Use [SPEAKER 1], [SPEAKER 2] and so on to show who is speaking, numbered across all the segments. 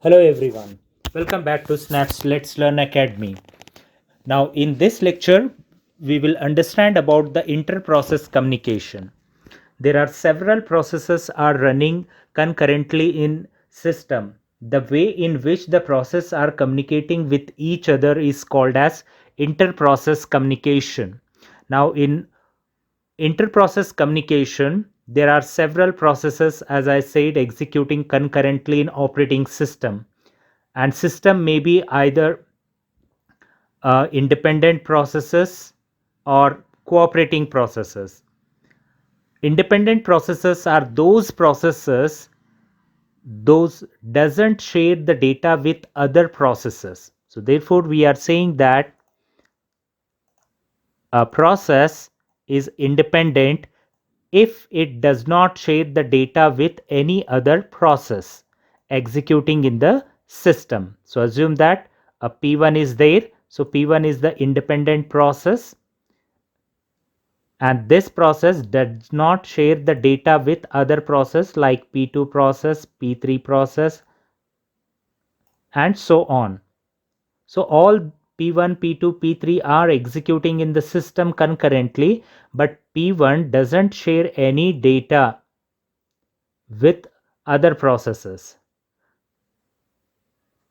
[SPEAKER 1] Hello everyone. Welcome back to Snap's Let's Learn Academy. Now in this lecture we will understand about the inter-process communication. There are several processes are running concurrently in system. The way in which the process are communicating with each other is called as inter-process communication. Now in inter-process communication there are several processes, as I said, executing concurrently in operating system, and system may be either independent processes or cooperating processes. Independent processes are those processes those doesn't share the data with other processes. So therefore we are saying that a process is independent if it does not share the data with any other process executing in the system. So assume that a P1 is there. So P1 is the independent process, and this process does not share the data with other process like P2 process, P3 process, and so on. So all P1, P2, P3 are executing in the system concurrently, but P1 doesn't share any data with other processes.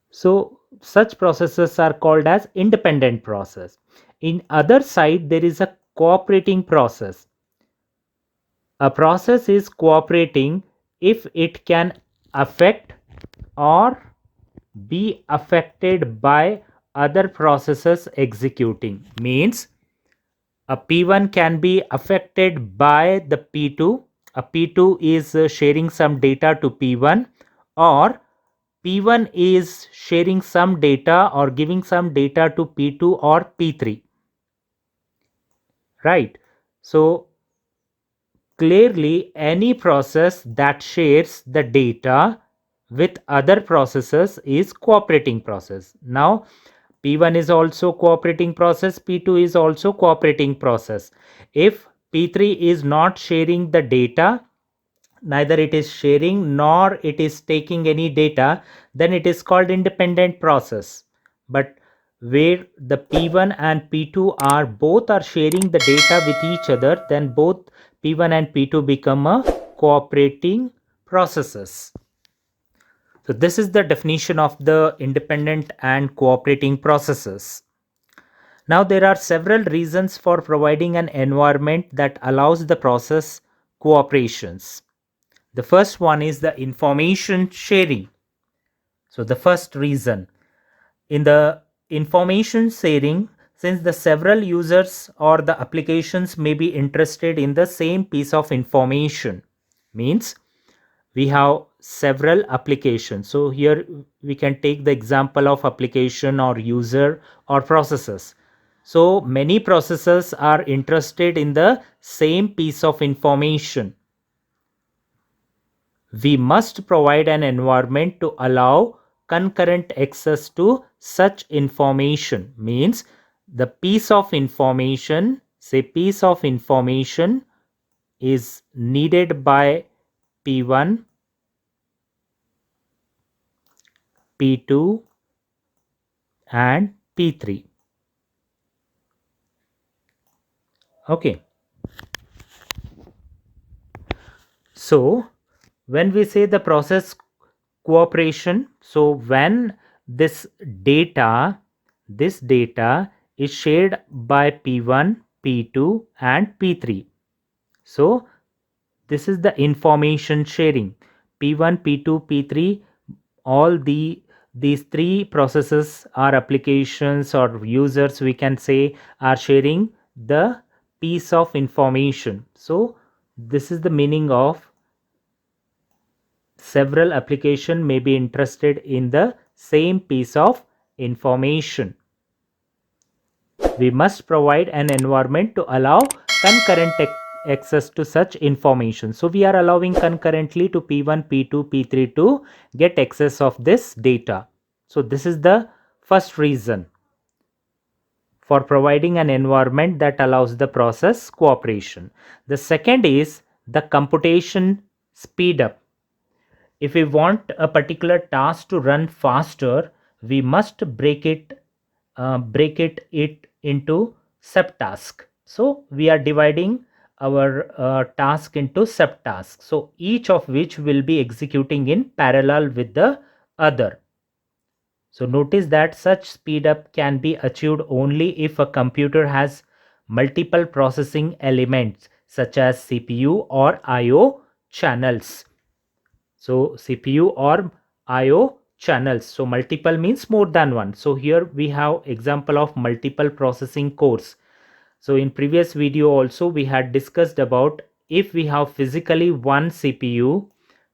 [SPEAKER 1] So such processes are called as independent process. In other side, there is a cooperating process. A process is cooperating if it can affect or be affected by other processes executing. Means a P1 can be affected by the P2. A P2 is sharing some data to P1, or P1 is sharing some data or giving some data to P2 or P3. Right. So clearly any process that shares the data with other processes is cooperating process. Now P1 is also cooperating process, P2 is also cooperating process. If P3 is not sharing the data, neither it is sharing nor it is taking any data, then it is called independent process. But where the P1 and P2 are both are sharing the data with each other, then both P1 and P2 become a cooperating processes. So this is the definition of the independent and cooperating processes. Now there are several reasons for providing an environment that allows the process cooperations. The first one is the information sharing. So the first reason, in the information sharing, since the several users or the applications may be interested in the same piece of information, means we have several applications. So here we can take the example of application or user or processes. So many processes are interested in the same piece of information. We must provide an environment to allow concurrent access to such information. Means the piece of information, say piece of information is needed by P1, P2 and P3. Okay. So when we say the process cooperation, so when this data is shared by P1, P2 and P3. So this is the information sharing. P1, P2, P3, all these three processes or applications or users, we can say, are sharing the piece of information. So this is the meaning of several applications may be interested in the same piece of information. We must provide an environment to allow concurrent access to such information. So we are allowing concurrently to P1, P2, P3 to get access of this data. So this is the first reason for providing an environment that allows the process cooperation. The second is the computation speed up. if we want a particular task to run faster, we must break it into subtask. So we are dividing our task into subtasks, so each of which will be executing in parallel with the other. So notice that such speed up can be achieved only if a computer has multiple processing elements such as CPU or IO channels. So CPU or IO channels. So multiple means more than one. So here we have example of multiple processing cores. So in previous video also we had discussed about if we have physically one CPU,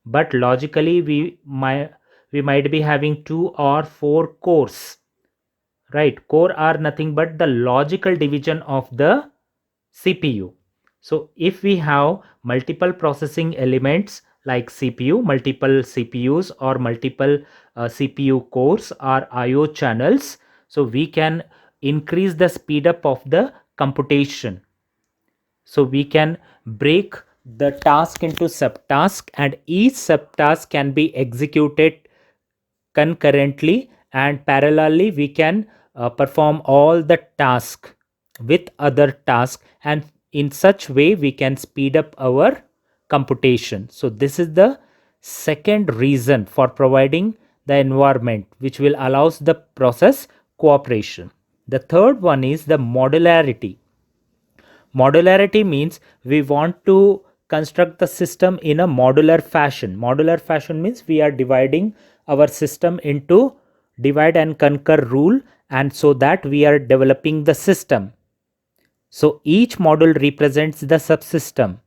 [SPEAKER 1] but logically we might be having 2 or 4 cores, right? Core are nothing but the logical division of the CPU. So if we have multiple processing elements like CPU, multiple CPUs or multiple CPU cores or IO channels, so we can increase the speed up of the computation. So we can break the task into subtask, and each subtask can be executed concurrently, and parallelly we can perform all the task with other task, and in such way we can speed up our computation. So this is the second reason for providing the environment which will allows the process cooperation. The third one is the modularity. Modularity means we want to construct the system in a modular fashion. Modular fashion means we are dividing our system into divide and conquer rule, and so that we are developing the system. So each module represents the subsystem.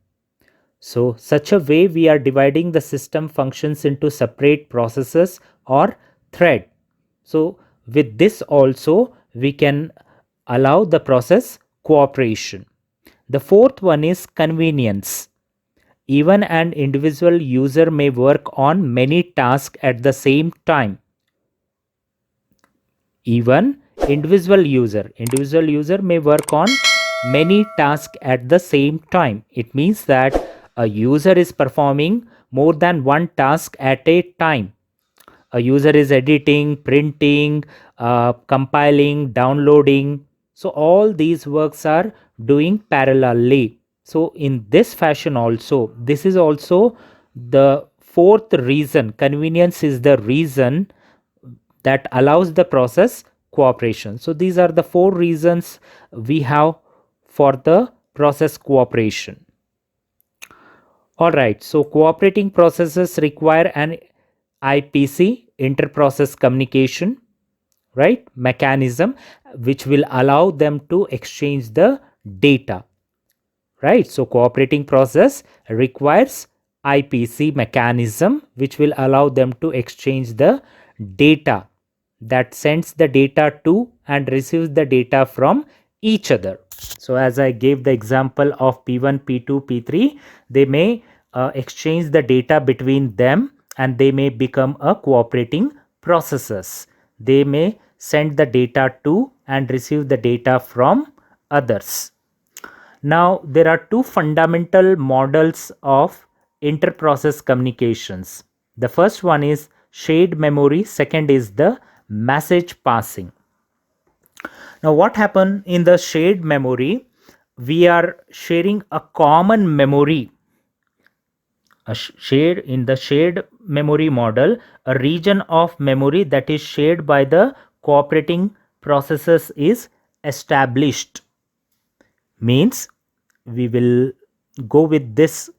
[SPEAKER 1] So such a way we are dividing the system functions into separate processes or thread. So with this also we can allow the process cooperation. The fourth one is convenience. Even an individual user may work on many tasks at the same time. Even individual user may work on many tasks at the same time. It means that a user is performing more than one task at a time. A user is editing, printing, compiling, downloading. So all these works are doing parallelly. So in this fashion also, this is also the fourth reason. Convenience is the reason that allows the process cooperation. So these are the 4 reasons we have for the process cooperation. All right, so cooperating processes require an IPC, interprocess communication, right, mechanism, which will allow them to exchange the data, right? So cooperating process requires IPC mechanism, which will allow them to exchange the data, that sends the data to and receives the data from each other. So as I gave the example of P1, P2, P3, they may exchange the data between them, and they may become a cooperating processes. They may send the data to and receive the data from others. Now there are 2 fundamental models of interprocess communications. The first one is shared memory, second is the message passing. Now what happened in the shared memory? We are sharing a common memory. In the shared memory model, a region of memory that is shared by the cooperating processes is established. Means we will go with this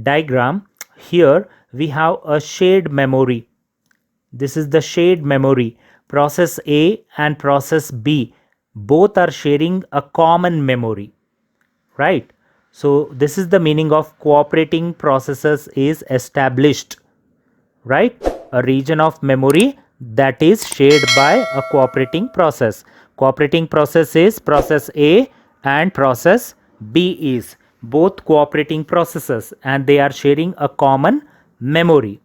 [SPEAKER 1] diagram. Here we have a shared memory. This is the shared memory. Process A and process B both are sharing a common memory, right? So this is the meaning of cooperating processes is established, right? A region of memory that is shared by a cooperating process. Cooperating process is process A and process B is both cooperating processes, and they are sharing a common memory.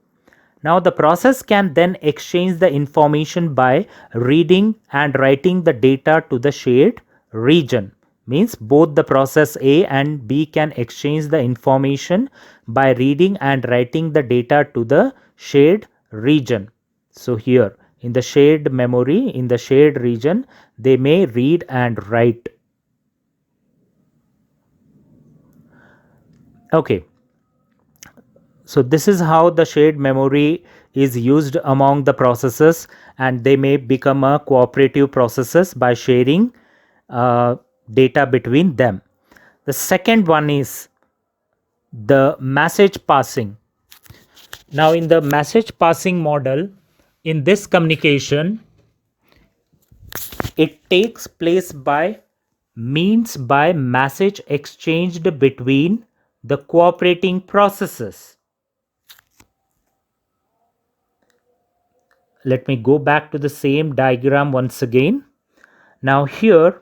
[SPEAKER 1] Now the process can then exchange the information by reading and writing the data to the shared region. Means both the process A and B can exchange the information by reading and writing the data to the shared region. So here in the shared memory, in the shared region, they may read and write. Okay, so this is how the shared memory is used among the processes, and they may become a cooperative processes by sharing data between them. The second one is the message passing. Now in the message passing model, in this communication, it takes place by message exchanged between the cooperating processes. Let me go back to the same diagram once again. Now here,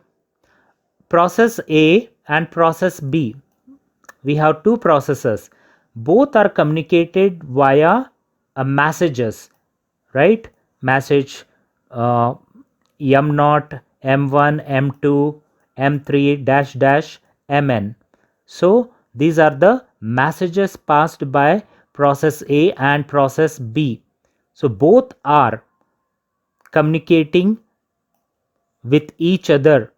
[SPEAKER 1] process A and process B, we have two processes. Both are communicated via a messages, right? Message M0, M1, M2, M3 dash dash Mn. So these are the messages passed by process A and process B. So both are communicating with each other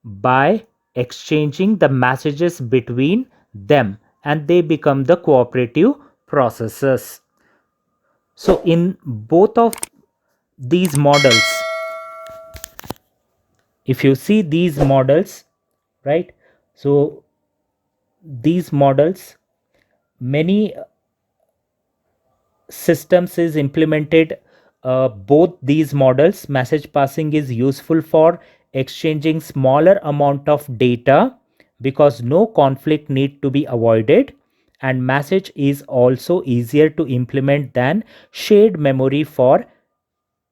[SPEAKER 1] by exchanging the messages between them, and they become the cooperative processes. So in both of these models, if you see these models, right, so these models, many systems is implemented. Both these models, message passing is useful for exchanging smaller amount of data because no conflict need to be avoided, and message is also easier to implement than shared memory for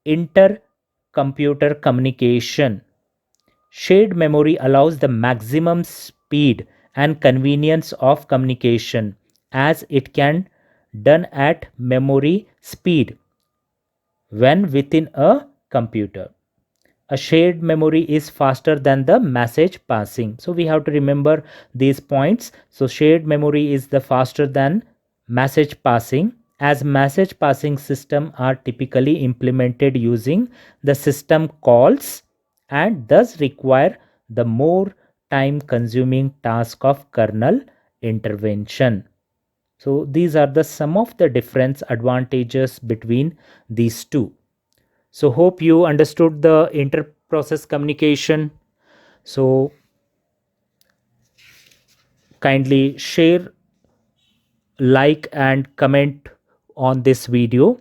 [SPEAKER 1] inter-computer communication. Shared memory allows the maximum speed and convenience of communication, as it can done at memory speed when within a computer. A shared memory is faster than the message passing. So we have to remember these points. So shared memory is the faster than message passing, as message passing system are typically implemented using the system calls and thus require the more time consuming task of kernel intervention. So these are the some of the difference advantages between these two. So hope you understood the inter-process communication. So kindly share, like and comment on this video.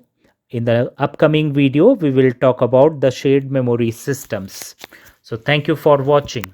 [SPEAKER 1] In the upcoming video, we will talk about the shared memory systems. So thank you for watching.